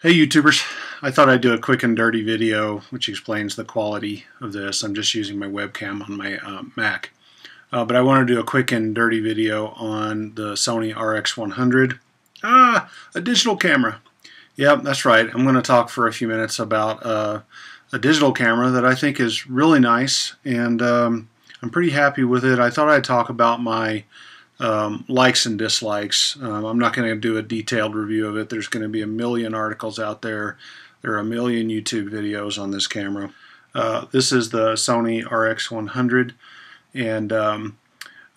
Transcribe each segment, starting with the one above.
Hey YouTubers, I thought I'd do a quick and dirty video which explains the quality of this. I'm just using my webcam on my Mac. But I want to do a quick and dirty video on the Sony RX-100. A digital camera. Yep, that's right. I'm going to talk for a few minutes about a digital camera that I think is really nice, and I'm pretty happy with it. I thought I'd talk about my likes and dislikes. I'm not going to do a detailed review of it. There's going to be a million articles out there. There are a million YouTube videos on this camera. This is the Sony RX-100, and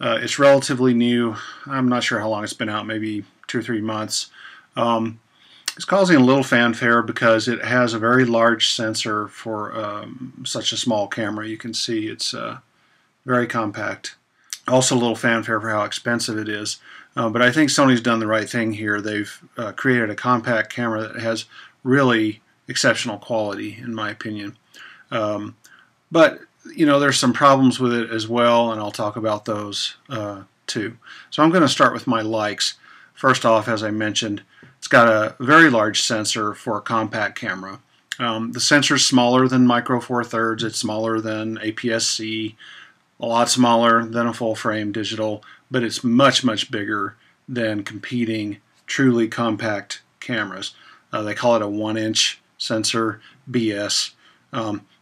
it's relatively new. I'm not sure how long it's been out, maybe 2 or 3 months. It's causing a little fanfare because it has a very large sensor for such a small camera. You can see it's very compact. Also a little fanfare for how expensive it is. But I think Sony's done the right thing here. They've created a compact camera that has really exceptional quality, in my opinion. But, you know, there's some problems with it as well, and I'll talk about those too. So I'm going to start with my likes. First off, as I mentioned, it's got a very large sensor for a compact camera. The sensor's smaller than Micro Four Thirds. It's smaller than APS-C. A lot smaller than a full-frame digital, but it's much, much bigger than competing truly compact cameras. They call it a 1-inch sensor. BS.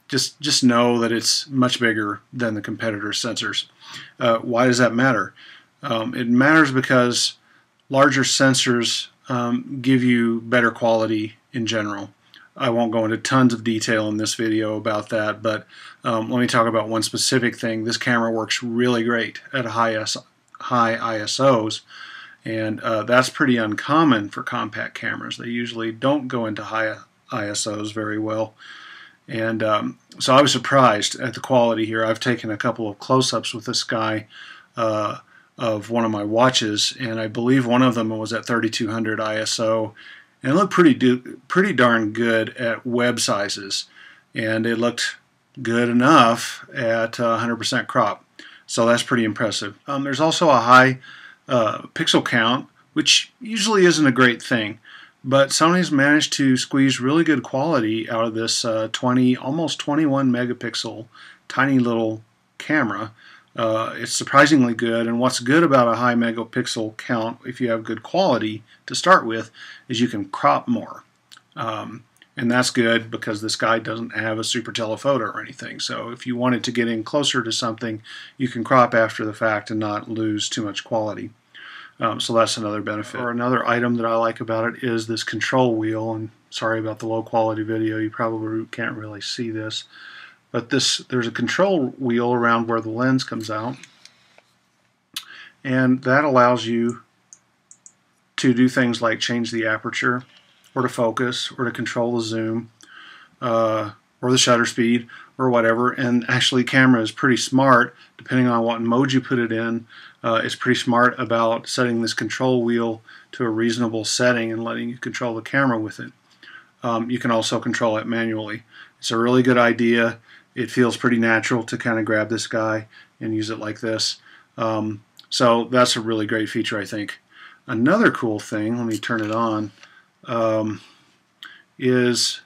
Just know that it's much bigger than the competitor sensors. Why does that matter? It matters because larger sensors give you better quality in general. I won't go into tons of detail in this video about that, but let me talk about one specific thing. This camera works really great at high ISOs, and that's pretty uncommon for compact cameras. They usually don't go into high ISOs very well, and so I was surprised at the quality here. I've taken a couple of close-ups with this guy of one of my watches, and I believe one of them was at 3200 ISO. And it looked pretty darn good at web sizes, and it looked good enough at 100% crop. So that's pretty impressive. There's also a high pixel count, which usually isn't a great thing, but Sony's managed to squeeze really good quality out of this almost 21 megapixel tiny little camera. It's surprisingly good, and what's good about a high megapixel count, if you have good quality to start with, is you can crop more. And that's good because this guy doesn't have a super telephoto or anything. So if you wanted to get in closer to something, you can crop after the fact and not lose too much quality. So that's another benefit. Or another item that I like about it is this control wheel. And sorry about the low quality video, you probably can't really see this. But there's a control wheel around where the lens comes out, and that allows you to do things like change the aperture, or to focus, or to control the zoom, or the shutter speed, or whatever. And actually, camera is pretty smart, depending on what mode you put it in. It's pretty smart about setting this control wheel to a reasonable setting and letting you control the camera with it. You can also control it manually. It's a really good idea. It feels pretty natural to kind of grab this guy and use it like this. So that's a really great feature, I think. Another cool thing, let me turn it on, is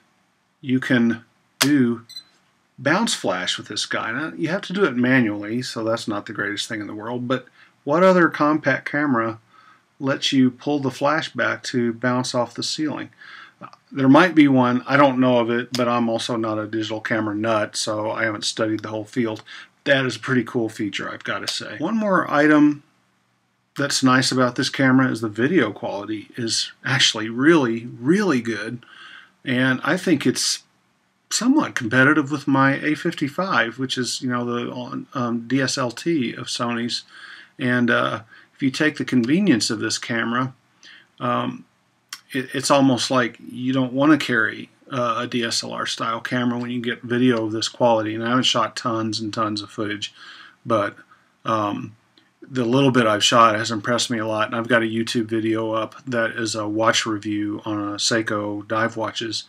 you can do bounce flash with this guy. Now, you have to do it manually, so that's not the greatest thing in the world, but what other compact camera lets you pull the flash back to bounce off the ceiling? There might be one, I don't know of it, but I'm also not a digital camera nut, so I haven't studied the whole field. That is a pretty cool feature, I've got to say. One more item that's nice about this camera is the video quality is actually really, really good, and I think it's somewhat competitive with my A55, which is, you know, the DSLT of Sony's. And if you take the convenience of this camera, it's almost like you don't want to carry a DSLR style camera when you get video of this quality. And I haven't shot tons and tons of footage, but the little bit I've shot has impressed me a lot. And I've got a YouTube video up that is a watch review on a Seiko dive watches,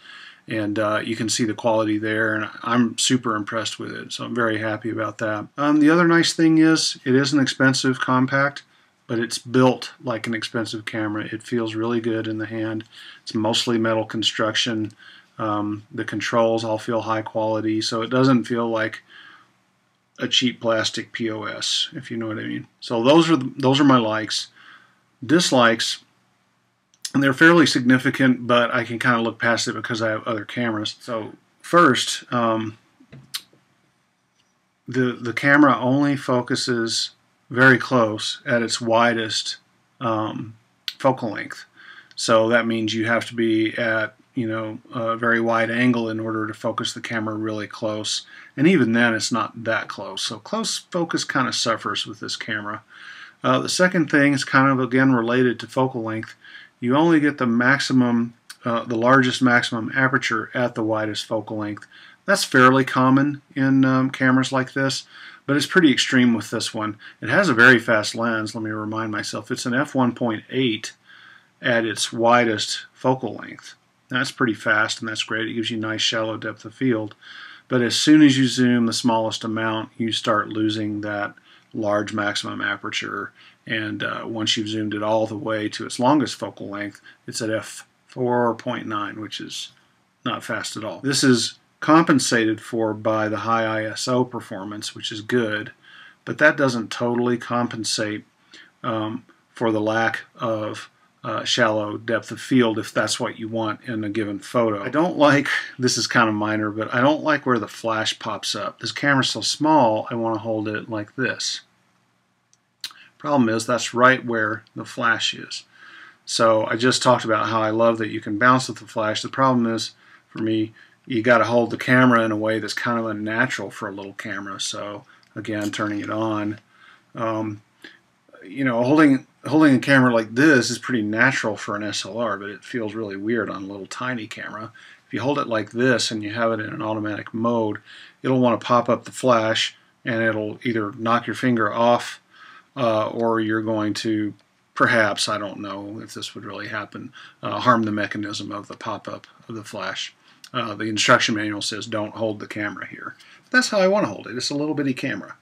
and you can see the quality there, and I'm super impressed with it, so I'm very happy about that. The other nice thing is it is an expensive compact. but it's built like an expensive camera. It feels really good in the hand. It's mostly metal construction. The controls all feel high quality, so it doesn't feel like a cheap plastic POS, if you know what I mean. So those are my likes. Dislikes, and they're fairly significant, but I can kind of look past it because I have other cameras. So first, the camera only focuses very close at its widest focal length. So that means you have to be at a very wide angle in order to focus the camera really close. And even then, it's not that close. So close focus kind of suffers with this camera. The second thing is kind of, again, related to focal length. You only get the maximum, the largest maximum aperture at the widest focal length. That's fairly common in cameras like this, but it's pretty extreme with this one. It has a very fast lens. Let me remind myself. It's an f1.8 at its widest focal length. That's pretty fast, and that's great. It gives you nice shallow depth of field. But as soon as you zoom the smallest amount, you start losing that large maximum aperture. And once you've zoomed it all the way to its longest focal length, it's at f4.9, which is not fast at all. This is compensated for by the high ISO performance, which is good, but that doesn't totally compensate for the lack of shallow depth of field if that's what you want in a given photo. I don't like, this is kind of minor, but I don't like where the flash pops up. This camera's so small, I want to hold it like this. Problem is, that's right where the flash is. So I just talked about how I love that you can bounce with the flash. The problem is, for me, you got to hold the camera in a way that's kind of unnatural for a little camera. So again, turning it on, holding a camera like this is pretty natural for an SLR, but it feels really weird on a little tiny camera. If you hold it like this and you have it in an automatic mode, it'll want to pop up the flash, and it'll either knock your finger off or you're going to, perhaps, I don't know if this would really happen, harm the mechanism of the pop-up of the flash. The instruction manual says don't hold the camera here. That's how I want to hold it. It's a little bitty camera.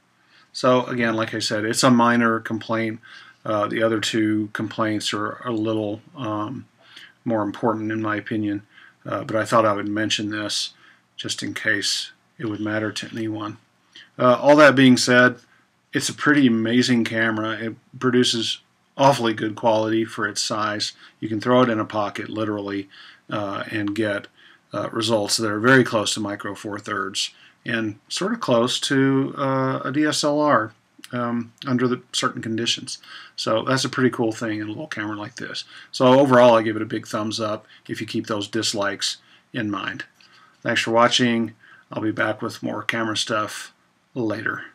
So again, like I said, it's a minor complaint. The other two complaints are a little more important in my opinion, but I thought I would mention this just in case it would matter to anyone. All that being said, it's a pretty amazing camera. It produces awfully good quality for its size. You can throw it in a pocket, literally, and get results that are very close to Micro Four Thirds and sort of close to a DSLR under the certain conditions. So that's a pretty cool thing in a little camera like this. So overall, I give it a big thumbs up if you keep those dislikes in mind. Thanks for watching. I'll be back with more camera stuff later.